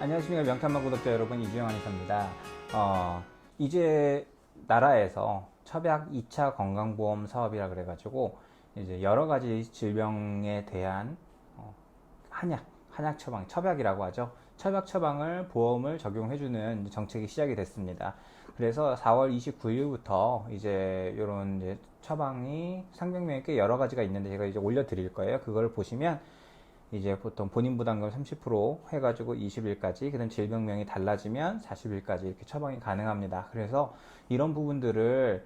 안녕하십니까. 명탐마 구독자 여러분, 이주영 한의사입니다. 이제 나라에서 첩약 2차 건강보험 사업이라 그래가지고 이제 여러 가지 질병에 대한 한약 처방, 첩약이라고 하죠. 첩약 처방을 보험을 적용해주는 정책이 시작이 됐습니다. 그래서 4월 29일부터 이제 이런 이제 처방이 상병명에 꽤 여러 가지가 있는데 제가 이제 올려드릴 거예요. 그걸 보시면 이제 보통 본인 부담금 30% 해가지고 20일까지, 그다음 질병명이 달라지면 40일까지 이렇게 처방이 가능합니다. 그래서 이런 부분들을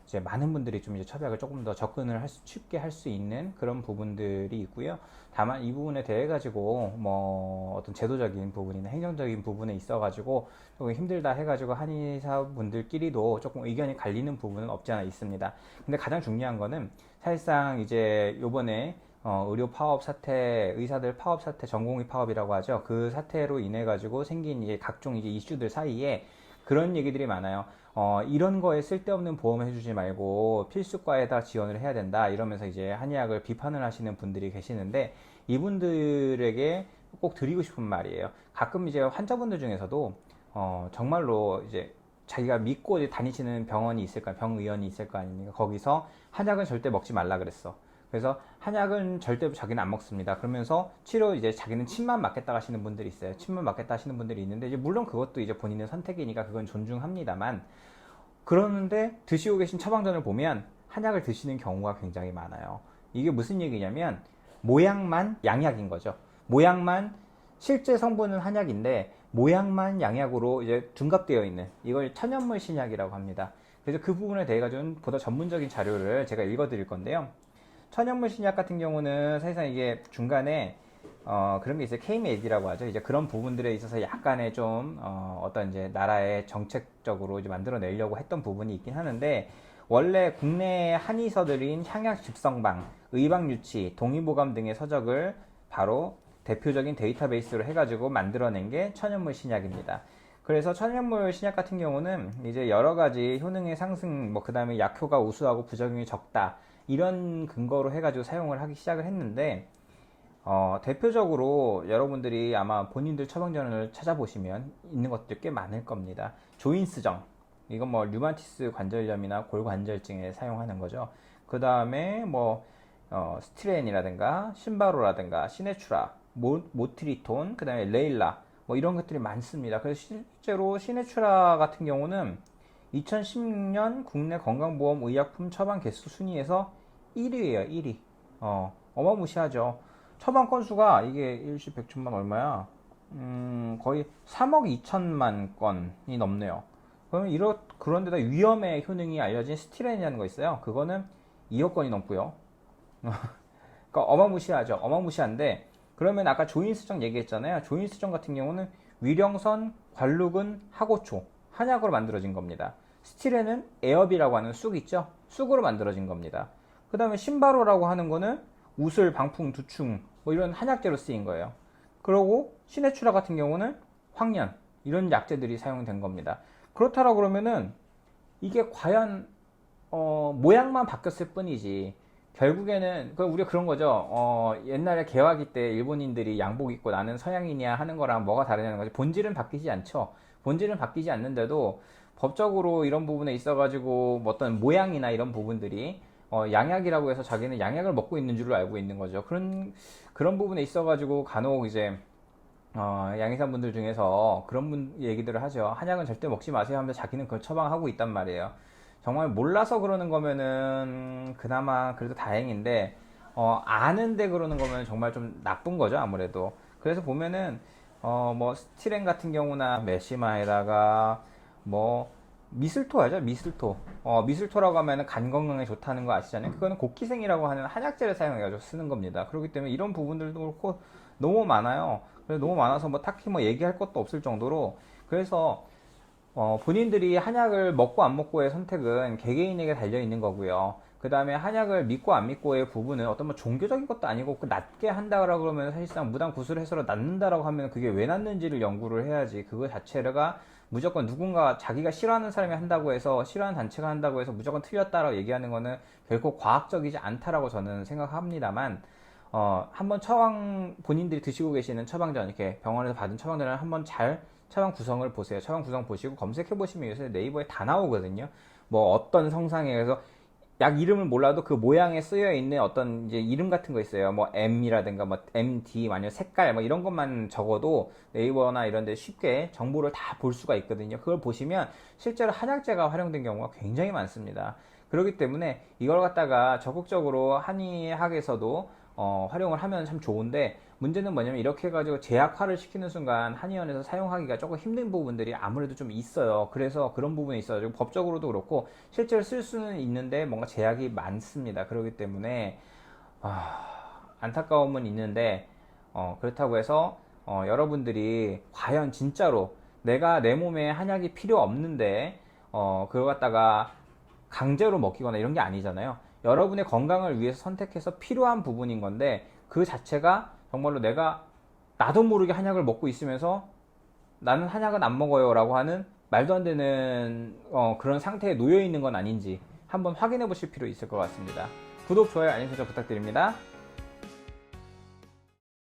이제 많은 분들이 좀 이제 첩약을 조금 더 접근을 쉽게 할 수 있는 그런 부분들이 있고요. 다만 이 부분에 대해 가지고 뭐 어떤 제도적인 부분이나 행정적인 부분에 있어 가지고 조금 힘들다 해가지고 한의사 분들끼리도 조금 의견이 갈리는 부분은 없지 않아 있습니다. 근데 가장 중요한 거는 사실상 이제 요번에 의료 파업 사태, 의사들 파업 사태, 전공의 파업이라고 하죠. 그 사태로 인해 가지고 생긴 이제 각종 이제 이슈들 사이에 그런 얘기들이 많아요. 이런 거에 쓸데없는 보험을 해주지 말고 필수과에다 지원을 해야 된다. 이러면서 이제 한의학을 비판을 하시는 분들이 계시는데, 이분들에게 꼭 드리고 싶은 말이에요. 가끔 이제 환자분들 중에서도 정말로 이제 자기가 믿고 이제 다니시는 병원이 있을까, 병의원이 있을 거 아닙니까? 거기서 한약은 절대 먹지 말라 그랬어. 그래서 한약은 절대 자기는 안 먹습니다. 그러면서 치료 이제 자기는 침만 맞겠다 하시는 분들이 있어요. 침만 맞겠다 하시는 분들이 있는데, 이제 물론 그것도 이제 본인의 선택이니까 그건 존중합니다만, 그러는데 드시고 계신 처방전을 보면 한약을 드시는 경우가 굉장히 많아요. 이게 무슨 얘기냐면 모양만 양약인 거죠. 모양만, 실제 성분은 한약인데 모양만 양약으로 이제 둔갑되어 있는, 이걸 천연물 신약이라고 합니다. 그래서 그 부분에 대해 가지고는 보다 전문적인 자료를 제가 읽어 드릴 건데요. 천연물 신약 같은 경우는 사실상 이게 중간에 그런 게 있어요. K메디라고 하죠. 이제 그런 부분들에 있어서 약간의 좀 어떤 이제 나라의 정책적으로 이제 만들어내려고 했던 부분이 있긴 하는데, 원래 국내 한의서들인 향약집성방, 의방유치, 동의보감 등의 서적을 바로 대표적인 데이터베이스로 해가지고 만들어낸 게 천연물 신약입니다. 그래서 천연물 신약 같은 경우는 이제 여러 가지 효능의 상승, 뭐 그 다음에 약효가 우수하고 부작용이 적다, 이런 근거로 해가지고 사용을 하기 시작을 했는데, 대표적으로 여러분들이 아마 본인들 처방전을 찾아보시면 있는 것들 꽤 많을 겁니다. 조인스정, 이건 뭐 류마티스 관절염이나 골관절증에 사용하는 거죠. 그 다음에 뭐 스티렌이라든가 신바로라든가 시네추라, 모트리톤, 그 다음에 레일라, 뭐 이런 것들이 많습니다. 그래서 실제로 시네추라 같은 경우는 2016년 국내 건강보험 의약품 처방 개수 순위에서 1위예요. 1위. 어마무시하죠. 처방 건수가 이게 일시 100천만 얼마야? 거의 3억 2천만 건이 넘네요. 그러면 그런데다 위험의 효능이 알려진 스티렌이라는 거 있어요. 그거는 2억 건이 넘고요. 그러니까 어마무시하죠. 어마무시한데, 그러면 아까 조인스정 얘기했잖아요. 조인스정 같은 경우는 위령선, 관루근, 하고초, 한약으로 만들어진 겁니다. 스티렌은 에업이라고 하는 쑥 있죠? 쑥으로 만들어진 겁니다. 그 다음에 신바로라고 하는 거는 우슬, 방풍, 두충, 뭐 이런 한약재로 쓰인 거예요. 그리고 시네추라 같은 경우는 황련, 이런 약재들이 사용된 겁니다. 그렇다라 그러면은 이게 과연 모양만 바뀌었을 뿐이지, 결국에는 우리가 그런 거죠. 옛날에 개화기 때 일본인들이 양복 입고 나는 서양인이야 하는 거랑 뭐가 다르냐는 거죠. 본질은 바뀌지 않죠. 본질은 바뀌지 않는데도 법적으로 이런 부분에 있어가지고 뭐 어떤 모양이나 이런 부분들이 양약이라고 해서 자기는 양약을 먹고 있는 줄로 알고 있는 거죠. 그런 부분에 있어가지고 간혹 이제 양의사분들 중에서 그런 얘기들을 하죠. 한약은 절대 먹지 마세요 하면서 자기는 그걸 처방하고 있단 말이에요. 정말 몰라서 그러는 거면은 그나마 그래도 다행인데, 아는데 그러는 거면 정말 좀 나쁜 거죠, 아무래도. 그래서 보면은 뭐 스티렌 같은 경우나 메시마에다가 뭐 미슬토 하죠, 미슬토. 미슬토라고 하면은 간 건강에 좋다는 거 아시잖아요. 그거는 곡기생이라고 하는 한약재를 사용해가지고 쓰는 겁니다. 그렇기 때문에 이런 부분들도 그렇고 너무 많아요. 그래서 너무 많아서 뭐 딱히 뭐 얘기할 것도 없을 정도로. 그래서 본인들이 한약을 먹고 안 먹고의 선택은 개개인에게 달려 있는 거고요. 그 다음에 한약을 믿고 안 믿고의 부분은 어떤 뭐 종교적인 것도 아니고, 그 낫게 한다라 그러면 사실상 무당 구술해서 낫는다라고 하면 그게 왜 낫는지를 연구를 해야지, 그거 자체가 무조건 누군가 자기가 싫어하는 사람이 한다고 해서, 싫어하는 단체가 한다고 해서 무조건 틀렸다라고 얘기하는 거는 결코 과학적이지 않다라고 저는 생각합니다만, 한번 본인들이 드시고 계시는 처방전, 이렇게 병원에서 받은 처방전을 한번 잘 처방 구성을 보세요. 처방 구성 보시고 검색해 보시면 요새 네이버에 다 나오거든요. 뭐 어떤 성상에, 그래서 약 이름을 몰라도 그 모양에 쓰여 있는 어떤 이제 이름 같은 거 있어요. 뭐 M이라든가 뭐 MD, 아니면 색깔, 뭐 이런 것만 적어도 네이버나 이런 데 쉽게 정보를 다 볼 수가 있거든요. 그걸 보시면 실제로 한약재가 활용된 경우가 굉장히 많습니다. 그렇기 때문에 이걸 갖다가 적극적으로 한의학에서도 활용을 하면 참 좋은데, 문제는 뭐냐면 이렇게 해가지고 제약화를 시키는 순간 한의원에서 사용하기가 조금 힘든 부분들이 아무래도 좀 있어요. 그래서 그런 부분이 있어가지고 법적으로도 그렇고 실제로 쓸 수는 있는데 뭔가 제약이 많습니다. 그렇기 때문에 안타까움은 있는데, 그렇다고 해서 여러분들이 과연 진짜로 내가 내 몸에 한약이 필요 없는데 그거 갖다가 강제로 먹히거나 이런 게 아니잖아요. 여러분의 건강을 위해서 선택해서 필요한 부분인 건데, 그 자체가 정말로 내가 나도 모르게 한약을 먹고 있으면서 나는 한약은 안 먹어요 라고 하는 말도 안 되는 그런 상태에 놓여 있는 건 아닌지 한번 확인해 보실 필요 있을 것 같습니다. 구독, 좋아요, 알림 설정 부탁드립니다.